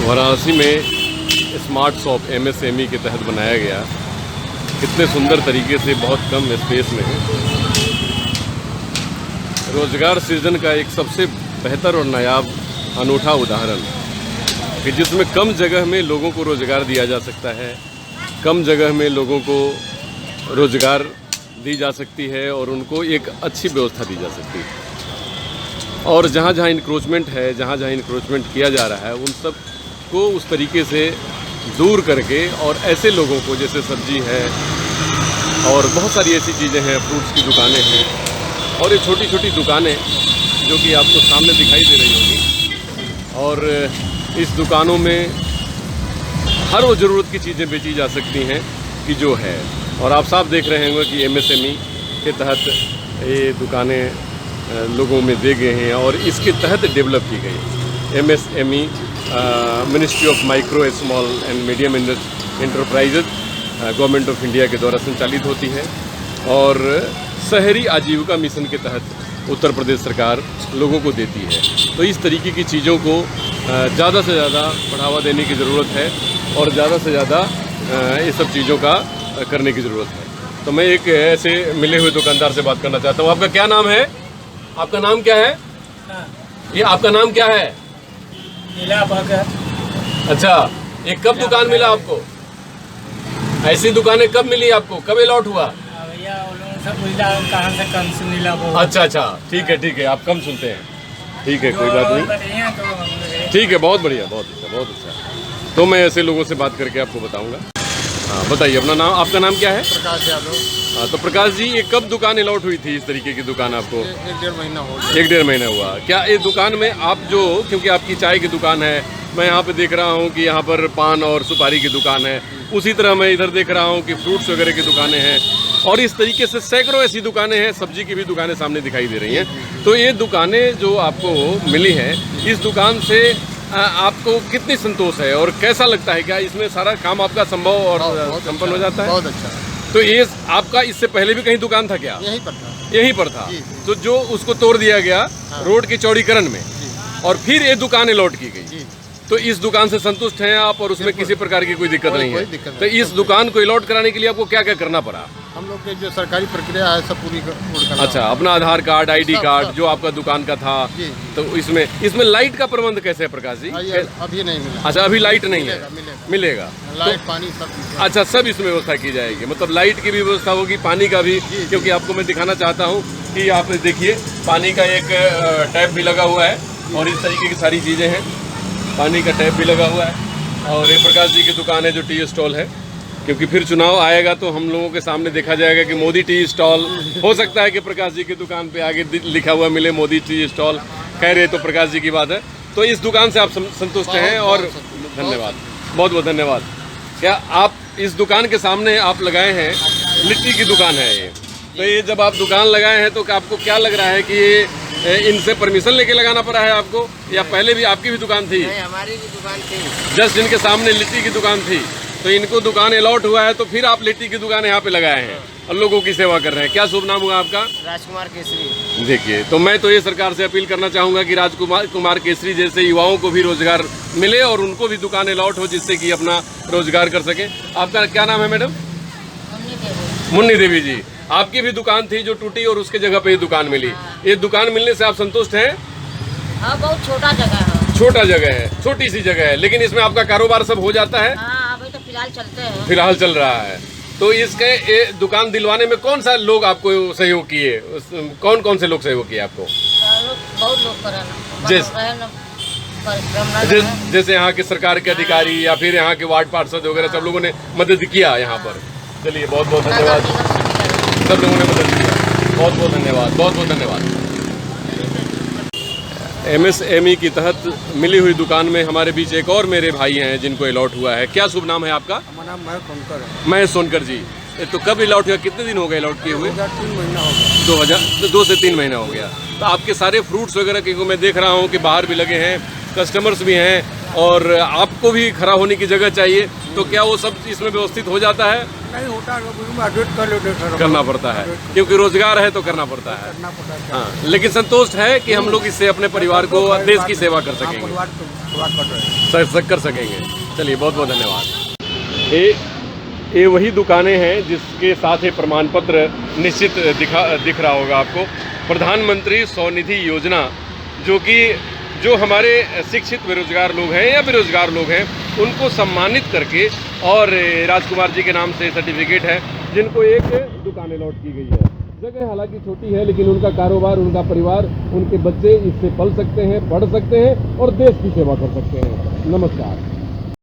वाराणसी में smart shop MSME के तहत बनाया गया, कितने सुंदर तरीके से बहुत कम स्पेस में रोजगार सृजन का एक सबसे बेहतर और नायाब अनूठा उदाहरण कि जिसमें कम जगह में लोगों को रोजगार दिया जा सकता है, कम जगह में लोगों को रोजगार दी जा सकती है और उनको एक अच्छी व्यवस्था दी जा सकती है। और जहाँ जहाँ इंक्रोचमेंट है, जहाँ जहाँ इंक्रोचमेंट किया जा रहा है, उन सब को उस तरीके से दूर करके और ऐसे लोगों को, जैसे सब्जी है और बहुत सारी ऐसी चीज़ें हैं, फ्रूट्स की दुकानें हैं और ये छोटी छोटी दुकानें जो कि आपको सामने दिखाई दे रही होंगी, और इस दुकानों में हर वो ज़रूरत की चीज़ें बेची जा सकती हैं कि जो है। और आप साफ देख रहे होंगे कि MSME के तहत ये दुकानें लोगों में दे गए हैं और इसके तहत डेवलप की गई। MSME ministry of micro small and medium enterprises government of India के द्वारा संचालित होती है और शहरी आजीविका मिशन के तहत उत्तर प्रदेश सरकार लोगों को देती है। तो इस तरीके की चीज़ों को ज़्यादा से ज़्यादा बढ़ावा देने की ज़रूरत है और ज़्यादा से ज़्यादा ये सब चीज़ों का करने की ज़रूरत है। तो मैं एक ऐसे मिले हुए दुकानदार से बात करना चाहता हूँ। आपका क्या नाम है? आपका नाम क्या है? ये आपका नाम क्या है? अच्छा, ये कब दुकान मिला आपको? ऐसी दुकानें कब मिली आपको? कब अलॉट हुआ? कहाँ से कम से मिला वो। अच्छा, ठीक है, आप कम सुनते हैं, ठीक है, कोई बात नहीं, ठीक है, बहुत बढ़िया, बहुत अच्छा। तो मैं ऐसे लोगों से बात करके आपको बताऊंगा। हाँ, बताइए अपना नाम, आपका नाम क्या है? प्रकाश यादव। हाँ, तो प्रकाश जी, ये कब दुकान अलॉट हुई थी इस तरीके की दुकान आपको? एक डेढ़ महीना हो गया। एक डेढ़ महीना हुआ। क्या ये दुकान में आप जो, क्योंकि आपकी चाय की दुकान है, मैं यहाँ पे देख रहा हूँ कि यहाँ पर पान और सुपारी की दुकान है, उसी तरह मैं इधर देख रहा हूँ कि फ्रूट्स वगैरह की दुकानें हैं और इस तरीके से सैकड़ों ऐसी दुकानें हैं, सब्जी की भी दुकानें सामने दिखाई दे रही हैं। तो ये दुकानें जो आपको मिली हैं, इस दुकान से आपको कितनी संतोष है और कैसा लगता है? क्या इसमें सारा काम आपका संभव और संपन्न हो जाता है? बहुत अच्छा। तो ये आपका इससे पहले भी कहीं दुकान था क्या? यहीं पर था। तो जो उसको तोड़ दिया गया रोड के चौड़ीकरण में और फिर ये दुकान अलॉट की गई, तो इस दुकान से संतुष्ट हैं आप और उसमें किसी प्रकार की कोई दिक्कत नहीं है? तो इस दुकान को अलॉट कराने के लिए आपको क्या क्या करना पड़ा? हम लोग के जो सरकारी प्रक्रिया है सब पूरी करना। अच्छा, अपना आधार कार्ड, ID कार्ड जो आपका दुकान का था, तो इसमें लाइट का प्रबंध कैसे है प्रकाश जी? अभी नहीं मिला। अच्छा, अभी लाइट नहीं है? मिलेगा। लाइट, पानी सब। अच्छा, सब इसमें व्यवस्था की जाएगी, मतलब लाइट की भी व्यवस्था होगी, पानी का भी, क्योंकि आपको मैं दिखाना चाहता हूँ कि आप देखिए पानी का एक टैप भी लगा हुआ है और इस तरीके की सारी चीज़ें हैं। पानी का टैप भी लगा हुआ है और ये प्रकाश जी की दुकान है जो टी स्टॉल है, क्योंकि फिर चुनाव आएगा तो हम लोगों के सामने देखा जाएगा कि मोदी टी स्टॉल, हो सकता है कि प्रकाश जी की दुकान पे आगे लिखा हुआ मिले मोदी टी स्टॉल। खैर, ये तो प्रकाश जी की बात है। तो इस दुकान से आप संतुष्ट हैं और धन्यवाद, बहुत बहुत धन्यवाद। क्या आप इस दुकान के सामने आप लगाए हैं, लिट्टी की दुकान है ये, तो ये जब आप दुकान लगाए हैं तो आपको क्या लग रहा है कि इनसे परमिशन लेके लगाना पड़ा है आपको, या पहले भी आपकी भी दुकान थी? नहीं, हमारी भी दुकान थी। जस्ट इनके सामने लिट्टी की दुकान थी, तो इनको दुकान अलॉट हुआ है तो फिर आप लिट्टी की दुकान यहाँ पे लगाए हैं और लोगों की सेवा कर रहे हैं। क्या शुभ नाम हुआ आपका? राजकुमार केसरी। देखिए, तो मैं तो ये सरकार से अपील करना चाहूँगा कि राजकुमार केसरी जैसे युवाओं को भी रोजगार मिले और उनको भी दुकान अलॉट हो, जिससे कि अपना रोजगार कर सकें। आपका क्या नाम है मैडम? मुन्नी देवी जी। आपकी भी दुकान थी जो टूटी और उसके जगह पे ये दुकान मिली। ये दुकान मिलने से आप संतुष्ट हैं? हाँ, बहुत छोटा जगह है। छोटा जगह है, छोटी सी जगह है, लेकिन इसमें आपका कारोबार सब हो जाता है? हाँ, अभी तो फिलहाल चलते हैं। फिलहाल चल रहा है। तो इसके दुकान दिलवाने में कौन सा लोग आपको सहयोग किए? कौन कौन से लोग सहयोग किए आपको? बहुत लोग जैसे यहाँ के सरकार के अधिकारी या फिर यहाँ के वार्ड पार्षद वगैरह सब लोगों ने मदद किया यहाँ पर। चलिए, बहुत बहुत धन्यवाद, सब लोगों ने मदद किया, बहुत बहुत धन्यवाद, बहुत बहुत धन्यवाद। MSME की तहत मिली हुई दुकान में हमारे बीच एक और मेरे भाई हैं जिनको अलॉट हुआ है। क्या शुभ नाम है आपका? हमारा नाम महेश सोनकर है। महेश सोनकर जी। तो कब अलॉट हुआ? कितने दिन हो गए अलॉट किए हुए? 3 महीना हो गया। 2 से 3 महीना हो गया। तो आपके सारे फ्रूट्स वगैरह के मैं देख रहा हूँ कि बाहर भी लगे हैं, कस्टमर्स भी हैं और आपको भी खड़ा होने की जगह चाहिए, तो क्या वो सब इसमें व्यवस्थित हो जाता है? नहीं होता एडजस्ट कर लेते सर, करना पड़ता है, क्योंकि रोजगार है तो करना पड़ता है। करना पड़ता है। हाँ, लेकिन संतुष्ट है कि हम लोग इससे अपने परिवार को, देश की सेवा कर हाँ, सकेंगे, परिवार को सेवा कर रहे हैं। कर सकेंगे। चलिए, बहुत बहुत धन्यवाद। ये वही दुकानें हैं जिसके साथ ये प्रमाण पत्र निश्चित दिख रहा होगा आपको। प्रधानमंत्री स्वनिधि योजना, जो हमारे शिक्षित बेरोजगार लोग हैं या बेरोजगार लोग हैं, उनको सम्मानित करके, और राजकुमार जी के नाम से सर्टिफिकेट है, जिनको एक दुकान अलॉट की गई है। जगह हालांकि छोटी है, लेकिन उनका कारोबार, उनका परिवार, उनके बच्चे इससे पल सकते हैं, पढ़ सकते हैं और देश की सेवा कर सकते हैं। नमस्कार।